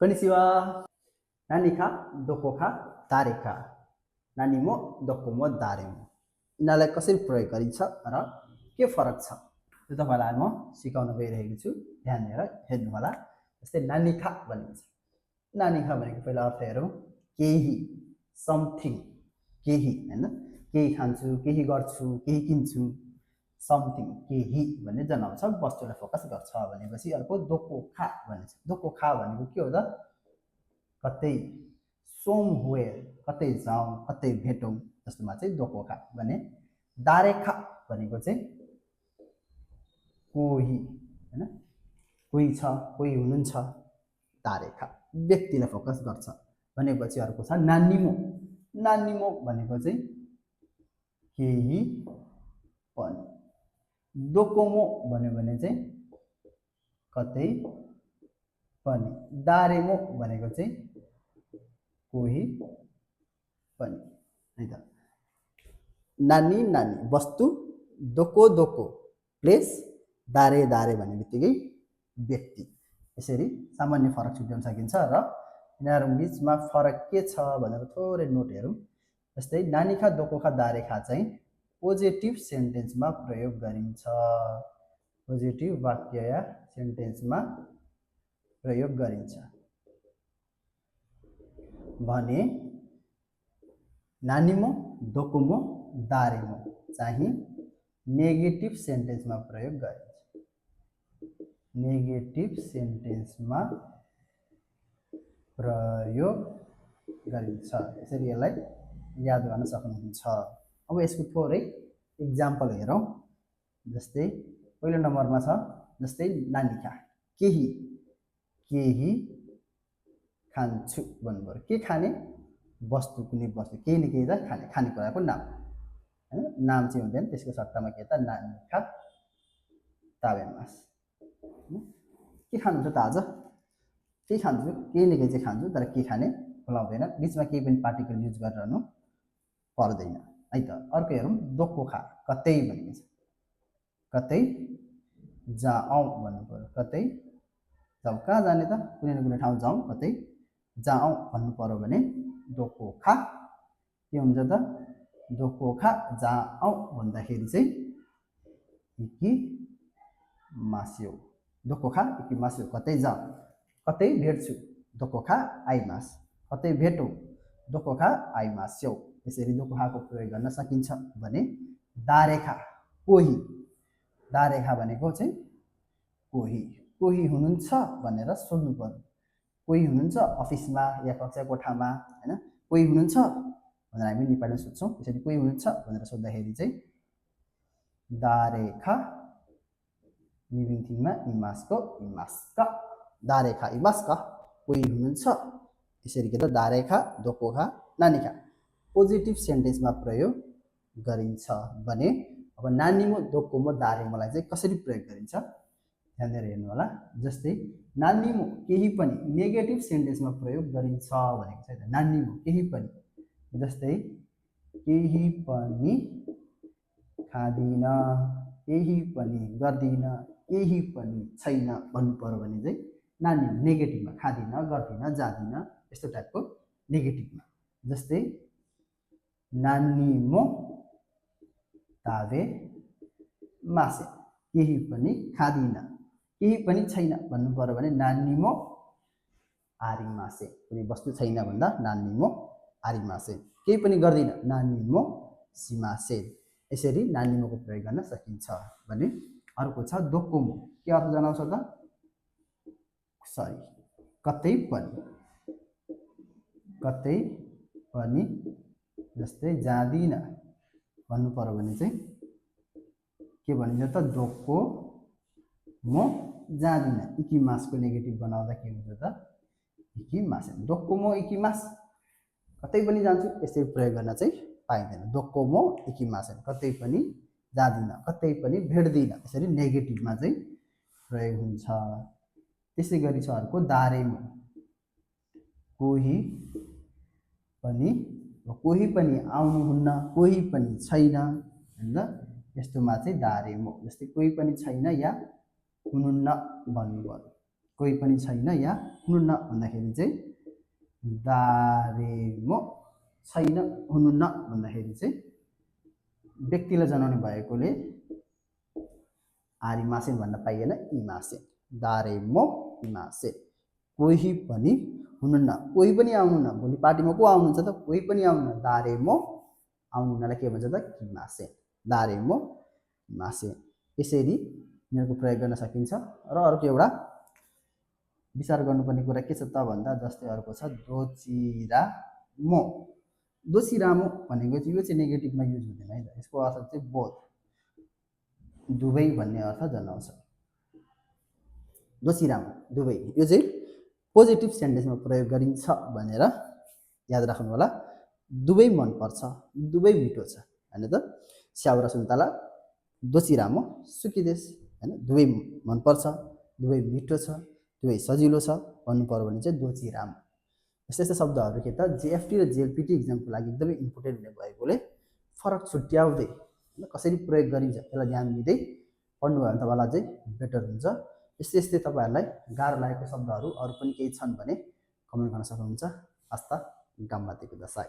Konnichiwa. नानीखा दोकोखा दारेखा नानीमो दोकोमो दारेमो यिनीहरूलाई कसरी प्रयोग गरिन्छ र के फरक छ त्यो तपाईलाई म सिकाउन गइरहेको छु। ध्यान दिएर हेर्नु होला। जस्तै नानीखा भनिन्छ। नानीखा भनेको पहिला अर्थ हेरौँ। केही, समथिङ, केही हैन, केही खान्छु, केही गर्छु, केही किन्छु, समथिङ केही भन्ने जनाउँछ, वस्तुलाई फोकस गर्छ भनेपछि। अर्को दोकोखा भनिन्छ। दोकोखा भनेको के हो त? कतै, सोमवेयर, कतै जाउँ, कतै भेटौँ जस्तोमा चाहिँ दोकोखा भने। दारेखा भनेको चाहिँ कोही हैन, कोही छ, कोही हुनुहुन्छ, दारेखा व्यक्तिलाई फोकस गर्छ भनेपछि। अर्को छ नानीमो। नानीमो भनेको चाहिँ केही पनि। दोकोमो भन्यो भने चाहिँ कतै पनि। दारेमो भनेको चाहिँ कोही पनि है त। नानी नानी वस्तु, दोको दोको प्लेस, दारे दारे भन्ने बित्तिकै व्यक्ति। यसरी सामान्य फरक छुट्याउन सकिन्छ र यिनीहरू बीचमा फरक के छ भनेर थोरै नोट हेरौँ। जस्तै नानीखा दोकोखा दारेखा चाहिँ पोजिटिभ सेन्टेन्समा प्रयोग गरिन्छ। पोजिटिभ वाक्य या सेन्टेन्समा प्रयोग गरिन्छ भने नानीमो दोकोमो दारेमो चाहिँ नेगेटिभ सेन्टेन्समा प्रयोग गरिन्छ। नेगेटिभ सेन्टेन्समा प्रयोग गरिन्छ। यसरी यसलाई याद गर्न सक्नुहुन्छ। अब यसको थोरै इक्जाम्पल हेरौँ। जस्तै पहिलो नम्बरमा छ जस्तै नानीखा केही, केही खान्छु भन्नुपर्यो। के खाने? वस्तु, कुनै वस्तु, केही न केही त खाने, खानेकुराको नाम हैन। नाम चाहिँ हुँदैन, त्यसको सट्टामा के त नानीखा ताबेमास। के खानुहुन्छ त आज? के खान्छु? केही न केही चाहिँ खान्छु, तर के खाने बोलाउँदैन। बिचमा केही पनि पार्टिकल युज गरिरहनु पर्दैन है त। अर्को हेरौँ दोकोखा कतै भनेको छ। कतै जाउँ भन्नु पर्यो। कतै जाउँ, कहाँ जाने त? कुनै न कुनै ठाउँ जाउँ, कतै जाउँ भन्नु पर्यो भने दोकोखा के हुन्छ त? दोकोखा जाउँ भन्दाखेरि चाहिँ इकिमास्यो। दोकोखा इकिमास्यो, कतै जाउँ। कतै भेट्छु, दोकोखा आइमास। कतै भेटौँ, दोकोखा आइमास्यो। यसरी दोकोखाको प्रयोग गर्न सकिन्छ भने। दारेखा कोही। दारेखा भनेको चाहिँ कोही, कोही हुनुहुन्छ भनेर सोध्नु पर्यो। कोही हुनुहुन्छ अफिसमा या कक्षा कोठामा हैन, कोही हुनुहुन्छ भनेर हामी नेपालीमा सोध्छौँ। त्यसरी कोही हुनुहुन्छ भनेर सोद्धाखेरि चाहिँ दारेखा निबिङथिङमा इमासको इमास्का, दारेखा इमास्का, कोही हुनुहुन्छ। यसरी के त दारेखा दोकोखा नानीखा पोजिटिभ सेन्टेन्समा प्रयोग गरिन्छ भने। अब नानीमो दोकोमो दारेमोलाई चाहिँ कसरी प्रयोग गरिन्छ ध्यान दिएर हेर्नु होला। जस्तै नानीमो केही पनि नेगेटिभ सेन्टेन्समा प्रयोग गरिन्छ भनेको छ। नानीमो केही पनि, जस्तै केही पनि खाँदिन, केही पनि गर्दिन, केही पनि छैन भन्नु पर्यो भने चाहिँ नानी नेगेटिभमा, खाँदिन, गर्दिन, जाँदिन यस्तो टाइपको नेगेटिभमा। जस्तै नानीमो ताबे मासे, केही पनि खाँदिन, केही पनि छैन भन्नु पर्यो भने नानीमो आरिमासे। कुनै वस्तु छैन भन्दा नानीमो आरिमासे। केही पनि गर्दिन, नानीमो सिमासे। यसरी नानीमोको प्रयोग गर्न सकिन्छ भने। अर्को छ दोकोमो। के अर्थ जनाउँछ त? सरी, कतै पनि। कतै पनि जस्तै जाँदिन भन्नु पर्यो भने चाहिँ के भनिन्छ त? दोकोमो जाँदिन। इकिमासको नेगेटिभ बनाउँदा के हुन्छ त? इकिमास। दोकोमो इकिमास, कतै पनि जान्छु यसरी प्रयोग गर्न चाहिँ पाइँदैन। दोकोमो इकिमास, कतै पनि जाँदिन, कतै पनि भेट्दिन, यसरी नेगेटिभमा चाहिँ प्रयोग हुन्छ। त्यसै गरी छ अर्को दारेमो। कोही पनि, कोही पनि आउनुहुन्न, कोही पनि छैन हैन, यस्तोमा चाहिँ दारेमो। जस्तै कोही पनि छैन या हुनुहुन्न भन्नुभयो। कोही पनि छैन या हुनुहुन्न भन्दाखेरि चाहिँ दारेमो छैन हुनुहुन्न भन्दाखेरि चाहिँ व्यक्तिलाई जनाउने भएकोले आरिमासेन भन्न पाइएन इमासेन दारेमो इमासेन कोही पनि हुनुहुन्न कोही पनि आउनुहुन्न भोलि पार्टीमा को आउनुहुन्छ त कोही पनि आउनुहुन्न दारेमो आउनुहुन्नलाई के भन्छ त किमासेन दारेमो किमासेन यसरी यिनीहरूको प्रयोग गर्न सकिन्छ र अर्को एउटा विचार गर्नुपर्ने कुरा के छ त भन्दा जस्तै अर्को छ दोचिरामो दोचिरामो भनेको चाहिँ यो चाहिँ नेगेटिभमा युज हुँदैन है त यसको अर्थ चाहिँ बोथ दुवै भन्ने अर्थ जनाउँछ दोचिरामो दुवै यो चाहिँ पोजिटिभ सेन्टेन्समा प्रयोग गरिन्छ भनेर याद राख्नु होला दुवै मनपर्छ दुवै मिठो छ हैन त स्याउ र सुन्तला दोचिरामो सुकिदेश हैन दुवै मनपर्छ दुवै मिठो छ दुवै सजिलो छ भन्नु पर्यो भने चाहिँ दोचिरामो यस्तै यस्तै शब्दहरू के त जेएफटी र जेएलपीटी इक्जामको लागि एकदमै इम्पोर्टेन्ट हुने भएकोले फरक छुट्याउँदै कसरी प्रयोग गरिन्छ त्यसलाई ध्यान दिँदै पढ्नुभयो भने तपाईँलाई चाहिँ बेटर हुन्छ यस्तै यस्तै तपाईँहरूलाई गाह्रो लागेको शब्दहरू अरू पनि केही छन् भने कमेन्ट गर्न सक्नुहुन्छ हस्त गाम्बातेको दसाई